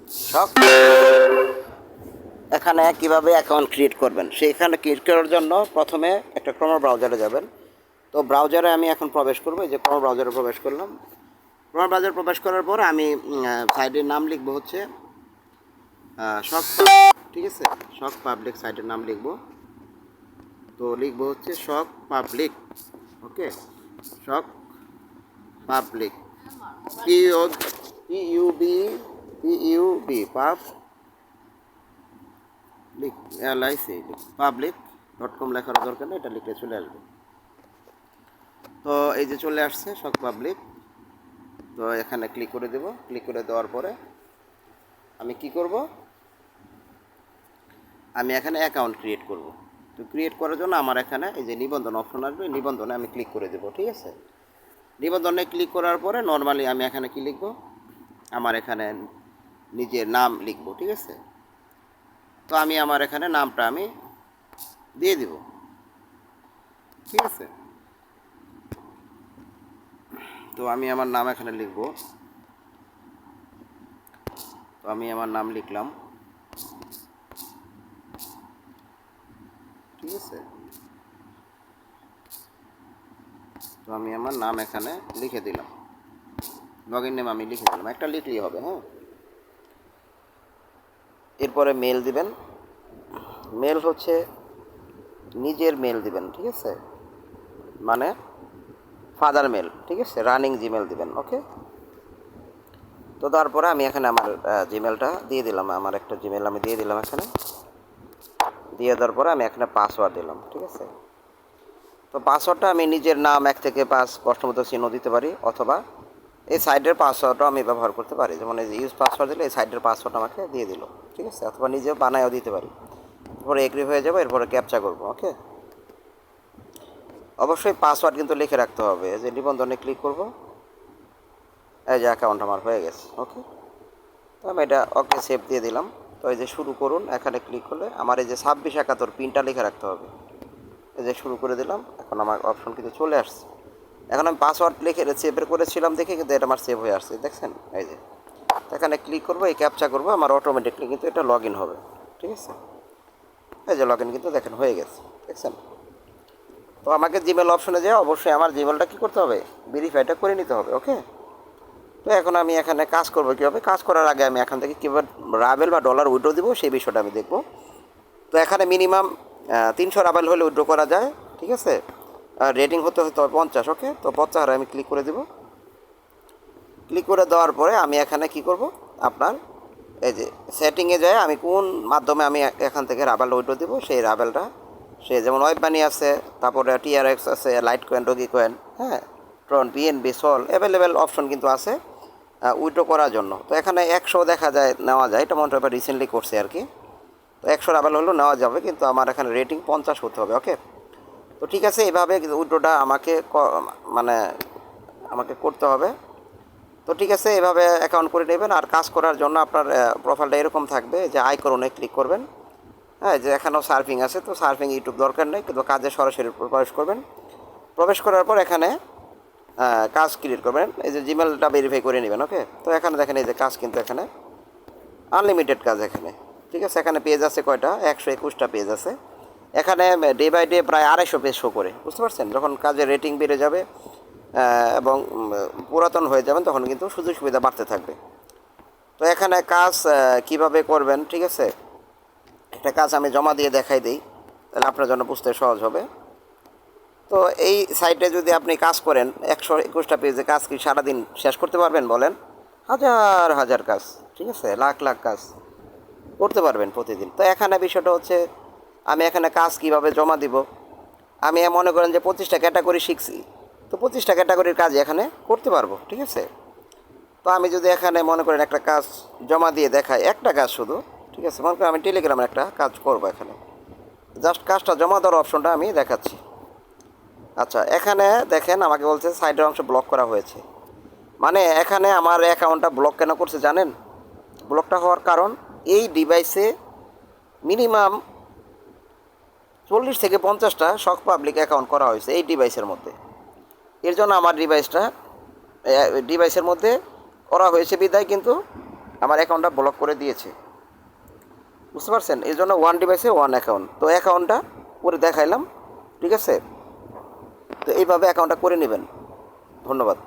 শখ। এখানে কিভাবে অ্যাকাউন্ট ক্রিয়েট করবেন সেইখানে ক্রিয়েট করার জন্য প্রথমে একটা ক্রোম ব্রাউজারে যাবেন। তো ব্রাউজারে আমি এখন প্রবেশ করবো, এই যে ক্রোম ব্রাউজারে প্রবেশ করলাম। ক্রোম ব্রাউজারে প্রবেশ করার পর আমি সাইটের নাম লিখবো হচ্ছে শখ, ঠিক আছে, শখ পাবলিক সাইটের নাম লিখবো। তো লিখবো হচ্ছে শখ পাবলিক, ওকে, শখ পাবলিক, পিইউবি পাবলিক.com লেখার দরকার নেই, এটা লিখলে চলে আসবে। তো এই যে চলে আসছে শখ পাবলিক। তো এখানে ক্লিক করে দেব। ক্লিক করে দেওয়ার পরে আমি কি করব, আমি এখানে অ্যাকাউন্ট ক্রিয়েট করব। তো ক্রিয়েট করার জন্য আমার এখানে এই যে নিবন্ধন অপশন আসবে, নিবন্ধনে আমি ক্লিক করে দেব, ঠিক আছে। নিবন্ধনে ক্লিক করার পরে নর্মালি আমি এখানে কি লিখব, আমার এখানে নিজের নাম লিখব, ঠিক আছে। তো আমি আমার এখানে নামটা আমি দিয়ে দিব, ঠিক আছে। তো আমি আমার নাম এখানে লিখব। তো আমি আমার নাম লিখলাম, ঠিক আছে। তো আমি আমার নাম এখানে লিখে দিলাম, লগ ইন নেম আমি লিখে দিলাম, একটা লিখলেই হবে, হ্যাঁ। এরপরে মেল দিবেন। মেল হচ্ছে নিজের মেল দিবেন, ঠিক আছে, মানে ফাদার মেল, ঠিক আছে, রানিং জিমেল দিবেন, ওকে। তো তারপরে আমি এখানে আমার জিমেলটা দিয়ে দিলাম, আমার একটা জিমেল আমি দিয়ে দিলাম এখানে। দিয়ে দেওয়ার পরে আমি এখানে পাসওয়ার্ড দিলাম, ঠিক আছে। তো পাসওয়ার্ডটা আমি নিজের নাম 1 থেকে 5 প্রশ্নবোধক চিহ্ন দিতে পারি, অথবা এই সাইডের পাসওয়ার্ডটাও আমি ব্যবহার করতে পারি, যেমন এই যে ইউজ পাসওয়ার্ড দিলে এই সাইডের পাসওয়ার্ড আমাকে দিয়ে দিল, ঠিক আছে, অথবা নিজেও বানায়ও দিতে পারি। এরপরে এগ্রি হয়ে যাবে, এরপরে ক্যাপচা করবো, ওকে। অবশ্যই পাসওয়ার্ড কিন্তু লিখে রাখতে হবে। এই যে নিবন্ধনে ক্লিক করব, এই যে অ্যাকাউন্ট আমার হয়ে গেছে, ওকে। তো আমি এটা ওকে সেভ দিয়ে দিলাম। তো এই যে শুরু করুন, এখানে ক্লিক করলে আমার এই যে 2671 পিনটা লিখে রাখতে হবে। এই যে শুরু করে দিলাম, এখন আমার অপশন কিন্তু চলে আসছে। এখন আমি পাসওয়ার্ড লিখে সেভ করেছিলাম দেখে কিন্তু এটা আমার সেভ হয়ে আসছে, দেখছেন, এই যে। এখানে ক্লিক করবো, এই ক্যাপচা করবো, আমার অটোমেটিকলি কিন্তু এটা লগ ইন হবে, ঠিক আছে। এই যে লগ ইন কিন্তু দেখেন হয়ে গেছে, দেখছেন। তো আমাকে জিমেল অপশনে যেয়ে অবশ্যই আমার জিমেলটা কী করতে হবে, ভেরিফাইটা করে নিতে হবে, ওকে। তো এখন আমি এখানে কাজ করবো কীভাবে, কাজ করার আগে আমি এখান থেকে কীভাবে রাবেল বা ডলার উইড্রো দেবো সেই বিষয়টা আমি দেখব। তো এখানে মিনিমাম 300 রাবেল হলে উইড্রো করা যায়, ঠিক আছে। রেটিং হতে হবে 50, ওকে। তো 50 আমি ক্লিক করে দেবো। ক্লিক করে দেওয়ার পরে আমি এখানে কি করব, আপনার এই যে সেটিংয়ে যায় আমি কোন মাধ্যমে আমি এখান থেকে রাবেল উইড্রো দেবো সেই রাবেলটা, সে যেমন ওয়েব মানি আছে, তারপরে TRX আছে, লাইট কয়েন, ডগি কয়েন, হ্যাঁ, ট্রন, BNB, সল, অ্যাভেলেবেল অপশন কিন্তু আছে উইড্রো করার জন্য। তো এখানে 100 দেখা যায়, নেওয়া যায়, এটা মনে হয় রিসেন্টলি করছে আর কি। তো 100 রাবেল হলেও নেওয়া যাবে, কিন্তু আমার এখানে রেটিং 50 হতে হবে, ওকে। তো ঠিক আছে, এইভাবে উইড্রোটা মানে আমাকে করতে হবে। তো ঠিক আছে, এভাবে অ্যাকাউন্ট করে নেবেন। আর কাজ করার জন্য আপনার প্রোফাইলটা এরকম থাকবে যে আইকনে ক্লিক করবেন, হ্যাঁ, যে এখানেও সার্ফিং আছে, তো সার্ফিং ইউটিউব দরকার নেই, কিন্তু কাজে সরাসরি প্রবেশ করবেন। প্রবেশ করার পর এখানে কাজ ক্রিয়েট করবেন, এই যে জিমেলটা ভেরিফাই করে নেবেন, ওকে। তো এখানে দেখেন এই যে কাজ কিন্তু এখানে আনলিমিটেড কাজ এখানে, ঠিক আছে। এখানে পেজ আছে কয়টা, 121টা পেজ আছে এখানে। ডে বাই ডে প্রায় 250 পেজ শো করে, বুঝতে পারছেন। যখন কাজের রেটিং বেড়ে যাবে এবং পুরাতন হয়ে যাবেন তখন কিন্তু সুযোগ সুবিধা বাড়তে থাকবে। তো এখানে কাজ কিভাবে করবেন, ঠিক আছে, একটা কাজ আমি জমা দিয়ে দেখাই দিই, তাহলে আপনার জন্য বুঝতে সহজ হবে। তো এই সাইটে যদি আপনি কাজ করেন 121টা পেজে, কাজ কি সারাদিন শেষ করতে পারবেন বলেন? হাজার হাজার কাজ, ঠিক আছে, লাখ লাখ কাজ করতে পারবেন প্রতিদিন। তো এখানে বিষয়টা হচ্ছে আমি এখানে কাজ কিভাবে জমা দিব, আমি মনে করেন যে 25টা ক্যাটাগরি শিখছি, তো 25টা ক্যাটাগরির কাজ এখানে করতে পারবো, ঠিক আছে। তো আমি যদি এখানে মনে করেন একটা কাজ জমা দিয়ে দেখাই, একটা কাজ শুধু, ঠিক আছে, মনে করেন আমি টেলিগ্রামের একটা কাজ করবো, এখানে জাস্ট কাজটা জমা দেওয়ার অপশনটা আমি দেখাচ্ছি। আচ্ছা, এখানে দেখেন আমাকে বলছে সাইডের অংশ ব্লক করা হয়েছে, মানে এখানে আমার অ্যাকাউন্টটা ব্লক কেন করছে জানেন? ব্লকটা হওয়ার কারণ এই ডিভাইসে মিনিমাম 40 থেকে 50টা শখ পাবলিক অ্যাকাউন্ট করা হয়েছে এই ডিভাইসের মধ্যে। এর জন্য আমার ডিভাইসের মধ্যে করা হয়েছে বিদায় কিন্তু আমার অ্যাকাউন্টটা ব্লক করে দিয়েছে, বুঝতে পারছেন? এই জন্য ওয়ান ডিভাইসে ওয়ান অ্যাকাউন্ট, তো অ্যাকাউন্টটা করে দেখাইলাম, ঠিক আছে? তো এইভাবে অ্যাকাউন্টটা করে নেবেন। ধন্যবাদ।